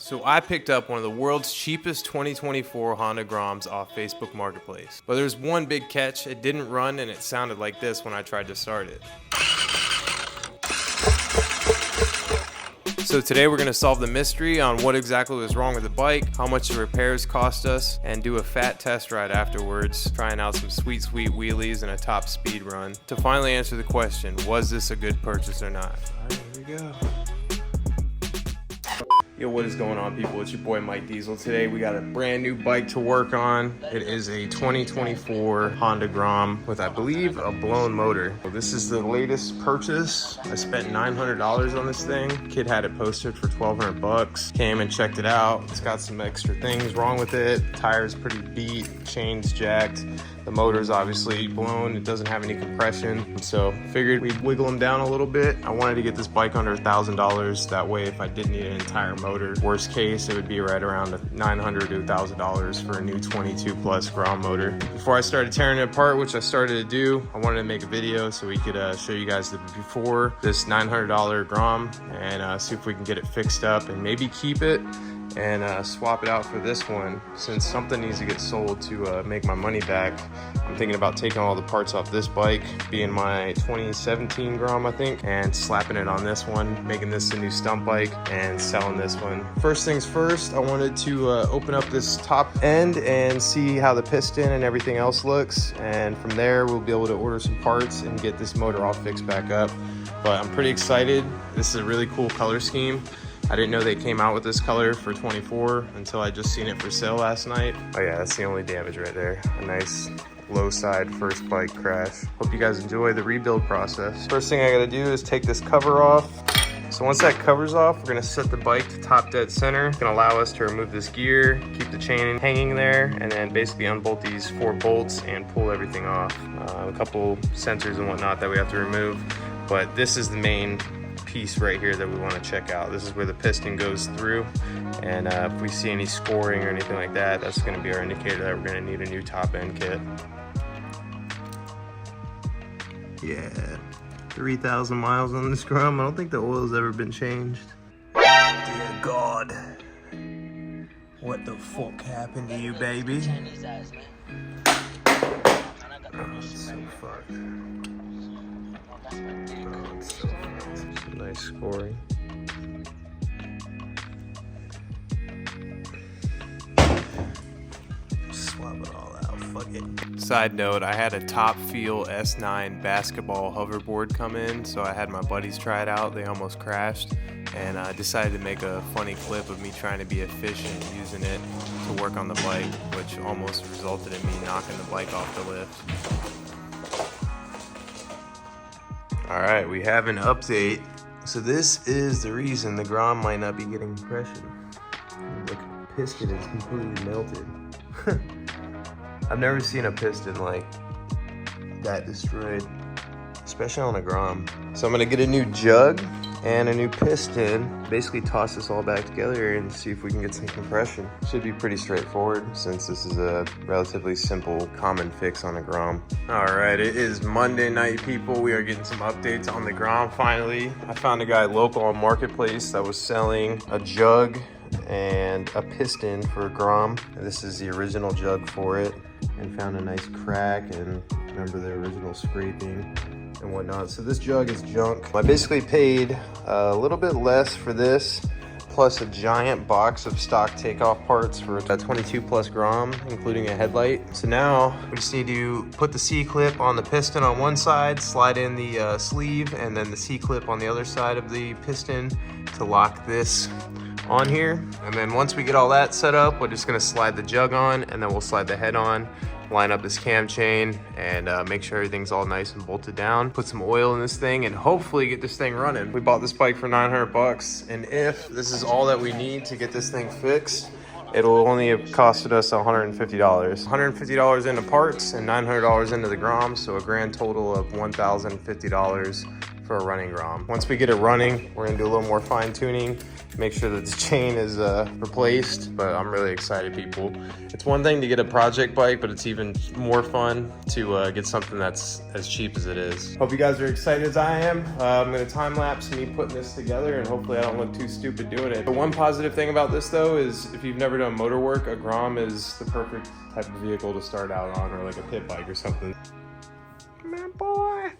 So I picked up one of the world's cheapest 2024 Honda Groms off Facebook Marketplace. But there's one big catch: it didn't run and it sounded like this when I tried to start it. So today we're going to solve the mystery on what exactly was wrong with the bike, how much the repairs cost us, and do a fat test ride afterwards, trying out some sweet wheelies and a top speed run to finally answer the question, was this a good purchase or not? All right, here we go. Yo, what is going on, people? It's your boy Mike Diesel. Today we got a brand new bike to work on. It is a 2024 Honda Grom with, I believe, a blown motor. So this is the latest purchase. I spent $900 on this thing. Kid had it posted for 1,200 bucks. Came and checked it out. It's got some extra things wrong with it. Tire's pretty beat, chain's jacked. The motor's obviously blown. It doesn't have any compression. So figured we'd wiggle them down a little bit. I wanted to get this bike under $1,000. That way, if I did need an entire motor, worst case, it would be right around $900 to $1,000 for a new 22 plus Grom motor. Before I started tearing it apart, which I started to do, I wanted to make a video so we could show you guys the before this $900 Grom and see if we can get it fixed up and maybe keep it and swap it out for this one. Since something needs to get sold to make my money back, I'm thinking about taking all the parts off this bike, being my 2017 Grom, I think, and slapping it on this one, making this a new stump bike, and selling this one. First things first, I wanted to open up this top end and see how the piston and everything else looks, and from there we'll be able to order some parts and get this motor all fixed back up. But I'm pretty excited. This is a really cool color scheme. I didn't know they came out with this color for 24 until I just seen it for sale last night. Oh yeah, that's the only damage right there. A nice low side first bike crash. Hope you guys enjoy the rebuild process. First thing I gotta do is take this cover off. So once that cover's off, we're gonna set the bike to top dead center. It's gonna allow us to remove this gear, keep the chain hanging there, and then basically unbolt these 4 bolts and pull everything off. A couple sensors and whatnot that we have to remove, but this is the main piece right here that we want to check out. This is where the piston goes through, and if we see any scoring or anything like that, that's going to be our indicator that we're going to need a new top end kit. Yeah, 3,000 miles on this Grom. I don't think the oil's ever been changed. Dear God, what the fuck happened to you, baby? Oh, it's so fucked. Oh, it's so fucked. Some nice scoring. Swap it all out, fuck it. Side note, I had a Top Feel S9 basketball hoverboard come in, so I had my buddies try it out. They almost crashed, and I decided to make a funny clip of me trying to be efficient using it to work on the bike, which almost resulted in me knocking the bike off the lift. All right, we have an update. So this is the reason the Grom might not be getting compression. The piston is completely melted. I've never seen a piston like that destroyed, especially on a Grom. So I'm gonna get a new jug and a new piston, basically toss this all back together and see if we can get some compression. Should be pretty straightforward since this is a relatively simple common fix on a Grom. All right, it is Monday night, people. We are getting some updates on the Grom finally. I found a guy local on Marketplace that was selling a jug and a piston for a Grom. And this is the original jug for it, and found a nice crack and remember the original scraping and whatnot. So this jug is junk. I basically paid a little bit less for this, plus a giant box of stock takeoff parts for a 22 plus Grom, including a headlight. So now we just need to put the C-clip on the piston on one side, slide in the sleeve, and then the C-clip on the other side of the piston to lock this on here. And then once we get all that set up, we're just gonna slide the jug on, and then we'll slide the head on, line up this cam chain, and make sure everything's all nice and bolted down. Put some oil in this thing and hopefully get this thing running. We bought this bike for 900 bucks, and if this is all that we need to get this thing fixed, it'll only have costed us $150. $150 into parts and $900 into the Grom, so a grand total of $1,050 for a running Grom. Once we get it running, we're gonna do a little more fine tuning, make sure that the chain is replaced, but I'm really excited, people. It's one thing to get a project bike, but it's even more fun to get something that's as cheap as it is. Hope you guys are excited as I am. I'm gonna time lapse me putting this together, and hopefully I don't look too stupid doing it. The one positive thing about this though is if you've never done motor work, a Grom is the perfect type of vehicle to start out on, or like a pit bike or something. Man, boy.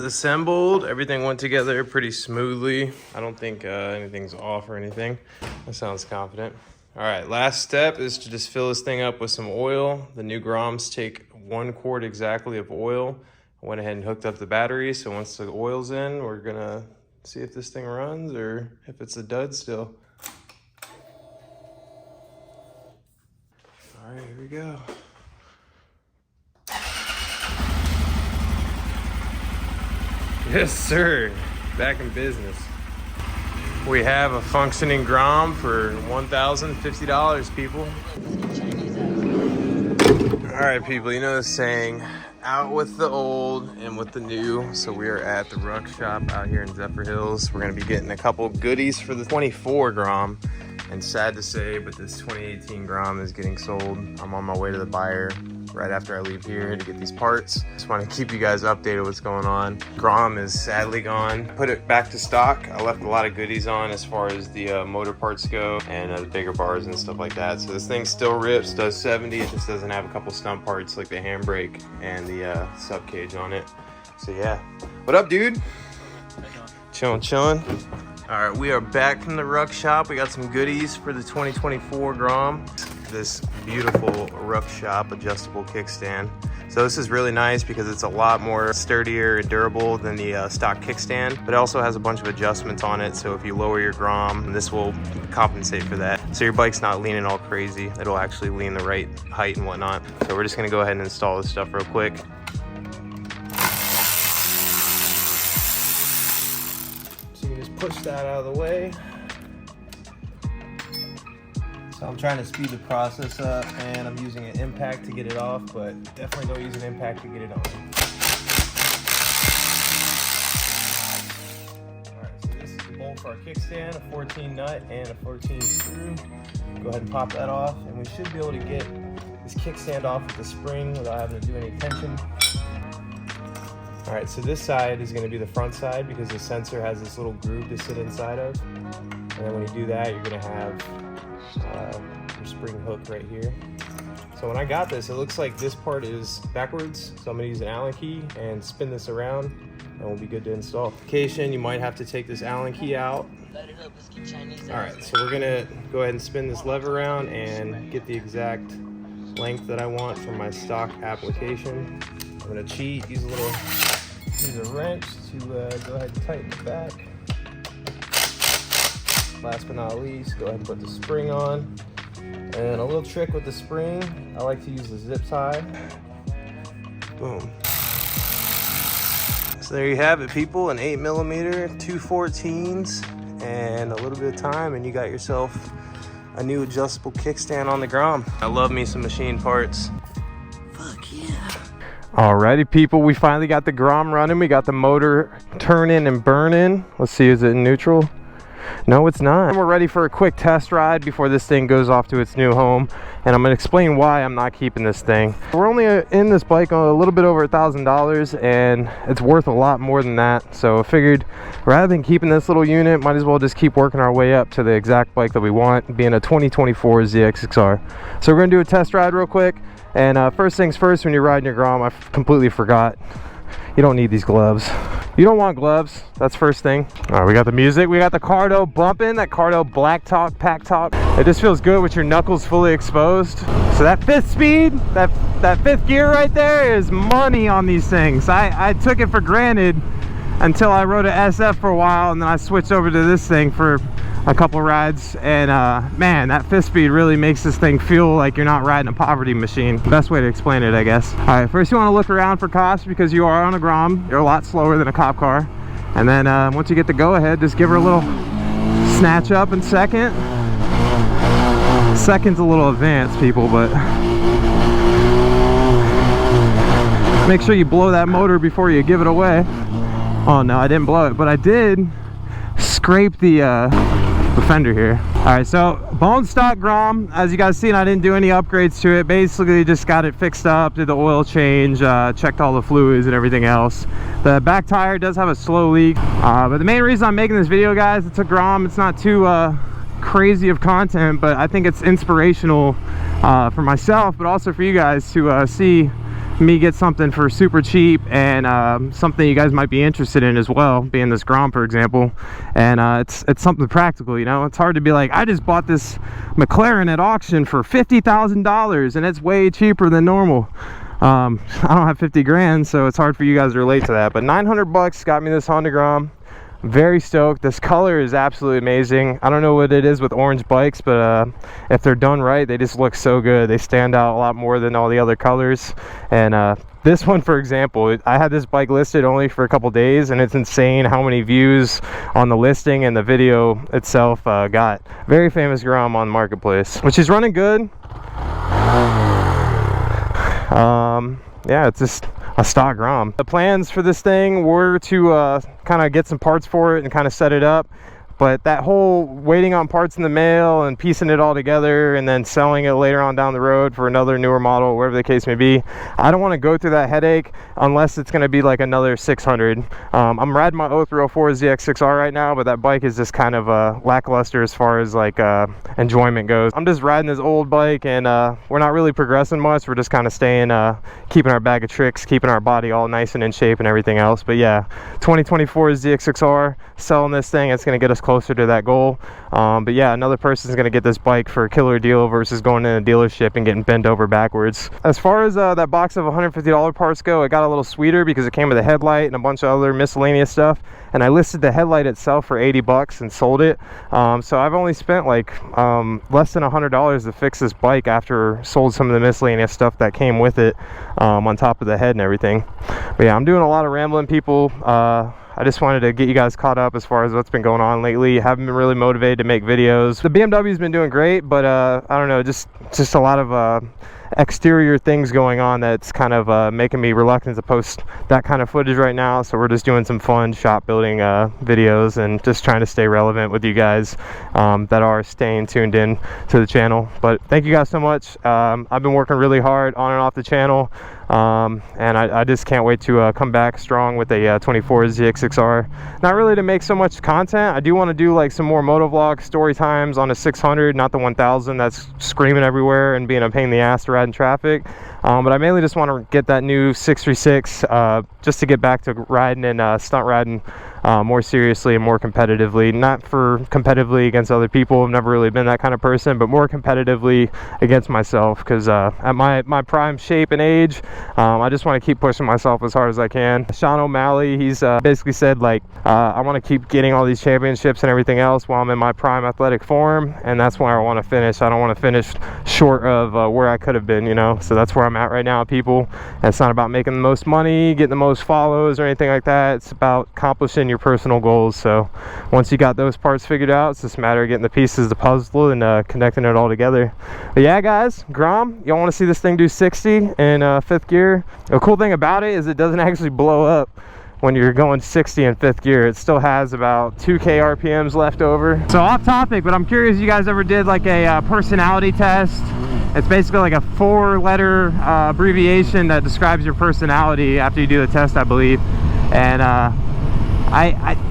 Assembled. Everything went together pretty smoothly. I don't think anything's off or anything. That sounds confident. All right, last step is to just fill this thing up with some oil. The new Groms take 1 quart exactly of oil. I went ahead and hooked up the battery, so once the oil's in, we're gonna see if this thing runs or if it's a dud still. All right, here we go. Yes, sir. Back in business. We have a functioning Grom for $1,050, people. All right, people, you know the saying, out with the old and with the new. So we are at the Ruck Shop out here in Zephyr Hills. We're gonna be getting a couple goodies for the 24 Grom. And sad to say, but this 2018 Grom is getting sold. I'm on my way to the buyer right after I leave here to get these parts. Just want to keep you guys updated what's going on. Grom is sadly gone. Put it back to stock. I left a lot of goodies on as far as the motor parts go and the bigger bars and stuff like that. So this thing still rips, does 70. It just doesn't have a couple stump parts like the handbrake and the sub cage on it. So yeah. What up, dude? Chilling. All right, we are back from the Ruck Shop. We got some goodies for the 2024 Grom. This beautiful Ruck Shop adjustable kickstand. So this is really nice because it's a lot more sturdier and durable than the stock kickstand, but it also has a bunch of adjustments on it. So if you lower your Grom, this will compensate for that. So your bike's not leaning all crazy. It'll actually lean the right height and whatnot. So we're just gonna go ahead and install this stuff real quick. So you just push that out of the way. So I'm trying to speed the process up, and I'm using an impact to get it off, but definitely don't use an impact to get it on. All right, so this is the bolt for our kickstand, a 14 nut and a 14 screw. Go ahead and pop that off, and we should be able to get this kickstand off with the spring without having to do any tension. All right, so this side is going to be the front side because the sensor has this little groove to sit inside of. And then when you do that, you're going to have your spring hook right here. So when I got this, it looks like this part is backwards. So I'm going to use an Allen key and spin this around, and we'll be good to install. In application, you might have to take this Allen key out. All right, so we're going to go ahead and spin this lever around and get the exact length that I want for my stock application. I'm going to cheat, use a wrench to go ahead and tighten it back. Last but not least, go ahead and put the spring on. And a little trick with the spring, I like to use the zip tie. Boom. So there you have it, people, an 8mm, 2 14s, and a little bit of time, and you got yourself a new adjustable kickstand on the Grom. I love me some machine parts. Fuck yeah. Alrighty, people, we finally got the Grom running. We got the motor turning and burning. Let's see, is it in neutral? No, it's not. We're ready for a quick test ride before this thing goes off to its new home, and I'm gonna explain why I'm not keeping this thing. We're only in this bike a little bit over $1,000, and it's worth a lot more than that. So I figured rather than keeping this little unit, might as well just keep working our way up to the exact bike that we want, being a 2024 ZX6R. So we're gonna do a test ride real quick. And first things first, when you're riding your Grom, I completely forgot, you don't need these gloves. You don't want gloves. That's first thing. All right, we got the music. We got the Cardo bumping, that Cardo black top, pack top. It just feels good with your knuckles fully exposed. So that 5th speed, that 5th gear right there is money on these things. I took it for granted until I rode a SF for a while, and then I switched over to this thing for a couple rides, and man, that 5th speed really makes this thing feel like you're not riding a poverty machine. Best way to explain it, I guess. All right, first you want to look around for cops, because you are on a Grom. You're a lot slower than a cop car. And then once you get the go ahead, just give her a little snatch up in second. Second's a little advanced, people, but make sure you blow that motor before you give it away. Oh no, I didn't blow it, but I did scrape the fender here. All right, so bone stock Grom. As you guys seen, I didn't do any upgrades to it. Basically just got it fixed up, did the oil change, checked all the fluids and everything else. The back tire does have a slow leak, but the main reason I'm making this video, guys, it's a Grom. It's not too crazy of content, but I think it's inspirational for myself, but also for you guys to see me get something for super cheap, and something you guys might be interested in as well, being this Grom, for example. And it's something practical, you know. It's hard to be like, I just bought this McLaren at auction for $50,000 and it's way cheaper than normal. I don't have 50 grand, so it's hard for you guys to relate to that. But 900 bucks got me this Honda Grom. Very stoked. This color is absolutely amazing. I don't know what it is with orange bikes, but if they're done right, they just look so good. They stand out a lot more than all the other colors. And this one, for example, I had this bike listed only for a couple days, and it's insane how many views on the listing and the video itself got. Very famous Grom on Marketplace, which is running good. Yeah, it's just a stock Grom. The plans for this thing were to kind of get some parts for it and kind of set it up, but that whole waiting on parts in the mail and piecing it all together and then selling it later on down the road for another newer model, whatever the case may be, I don't want to go through that headache unless it's going to be like another 600. I'm riding my 0304 ZX6R right now, but that bike is just kind of lackluster as far as like enjoyment goes. I'm just riding this old bike, and we're not really progressing much. We're just kind of staying, keeping our bag of tricks, keeping our body all nice and in shape and everything else. But yeah, 2024 ZX6R, selling this thing, it's going to get us closer to that goal. But yeah, another person's going to get this bike for a killer deal versus going in a dealership and getting bent over backwards. As far as that box of $150 parts go, it got a little sweeter because it came with a headlight and a bunch of other miscellaneous stuff, and I listed the headlight itself for 80 bucks and sold it. So I've only spent like less than $100 to fix this bike after sold some of the miscellaneous stuff that came with it, on top of the head and everything. But yeah, I'm doing a lot of rambling, people. I just wanted to get you guys caught up as far as what's been going on lately. Haven't been really motivated to make videos. The BMW's been doing great, but I don't know, just a lot of exterior things going on that's kind of making me reluctant to post that kind of footage right now. So we're just doing some fun shop building videos and just trying to stay relevant with you guys that are staying tuned in to the channel. But thank you guys so much. I've been working really hard on and off the channel, and I just can't wait to come back strong with a 24 ZX6R. Not really to make so much content. I do want to do like some more motovlog story times on a 600, not the 1000 that's screaming everywhere and being a pain in the ass to ride in traffic. But I mainly just want to get that new 636 just to get back to riding and stunt riding more seriously and more competitively. Not for competitively against other people, I've never really been that kind of person, but more competitively against myself, because at my prime shape and age, I just want to keep pushing myself as hard as I can. Sean O'Malley, he's basically said like, I want to keep getting all these championships and everything else while I'm in my prime athletic form, and that's where I want to finish. I don't want to finish short of where I could have been, you know. So that's where I'm at right now, people. And it's not about making the most money, getting the most follows or anything like that. It's about accomplishing your personal goals. So once you got those parts figured out, it's just a matter of getting the pieces of the puzzle and connecting it all together. But yeah, guys, Grom, y'all want to see this thing do 60 in 5th gear? The cool thing about it is it doesn't actually blow up. when you're going 60 in 5th gear. It still has about 2K RPMs left over. So off topic, but I'm curious, you guys ever did like a personality test? It's basically like a 4-letter abbreviation that describes your personality after you do the test, I believe. And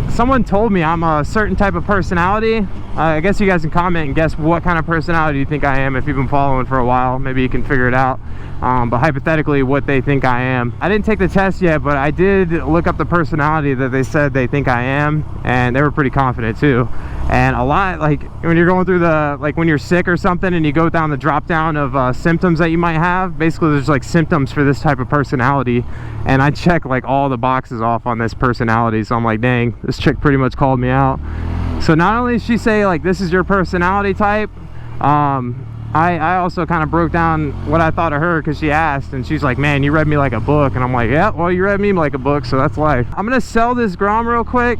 someone told me I'm a certain type of personality. I guess you guys can comment and guess what kind of personality you think I am. If you've been following for a while, maybe you can figure it out. But hypothetically, what they think I am. I didn't take the test yet, but I did look up the personality that they said they think I am, and they were pretty confident too. And a lot, like when you're going through the, like when you're sick or something and you go down the drop down of symptoms that you might have, basically there's like symptoms for this type of personality, and I check like all the boxes off on this personality. So I'm like, dang, this chick pretty much called me out. So not only did she say like this is your personality type, I also kind of broke down what I thought of her, because she asked, and she's like, man, you read me like a book. And I'm like, yeah, well, you read me like a book, so that's life. I'm gonna sell this Grom real quick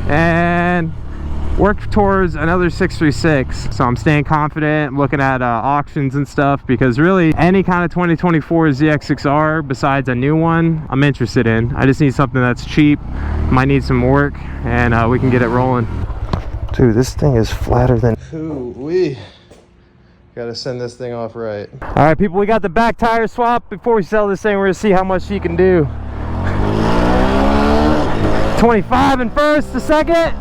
and work towards another 636. So I'm staying confident. I'm looking at auctions and stuff, because really any kind of 2024 ZX6R besides a new one I'm interested in. I just need something that's cheap, might need some work, and we can get it rolling. Dude, this thing is flatter than we gotta send this thing off right. All right, people, we got the back tire swap. Before we sell this thing, we're gonna see how much she can do. 25 in first to second.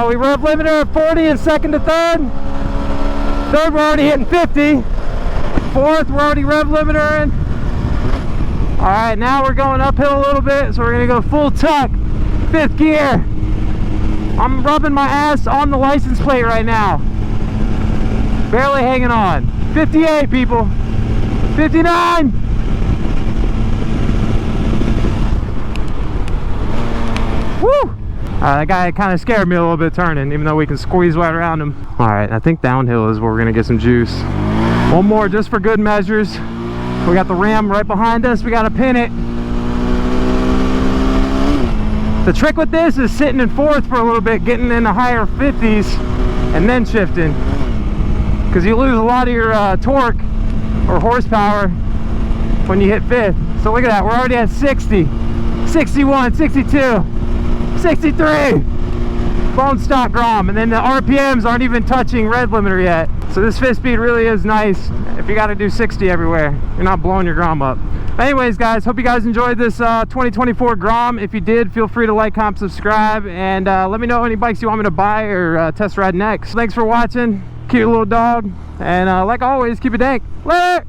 We rev limiter at 40 in second to third. Third, we're already hitting 50. Fourth, we're already rev limiter in. All right, now we're going uphill a little bit, so we're gonna go full tuck, 5th gear. I'm rubbing my ass on the license plate right now. Barely hanging on. 58, people. 59. Woo! That guy kind of scared me a little bit turning, even though we can squeeze right around him. All right, I think downhill is where we're gonna get some juice. One more just for good measures. We got the ram right behind us. We gotta pin it. The trick with this is sitting in 4th for a little bit, getting in the higher 50s, and then shifting. Because you lose a lot of your torque or horsepower when you hit 5th. So look at that, we're already at 60, 61, 62, 63. Bone stock Grom, and then the RPMs aren't even touching red limiter yet. So this 5th speed really is nice if you got to do 60 everywhere. You're not blowing your Grom up. Anyways, guys, hope you guys enjoyed this 2024 Grom. If you did, feel free to like, comment, subscribe, and let me know any bikes you want me to buy or test ride next. Thanks for watching. Cute little dog, and like always, keep it dank. Later.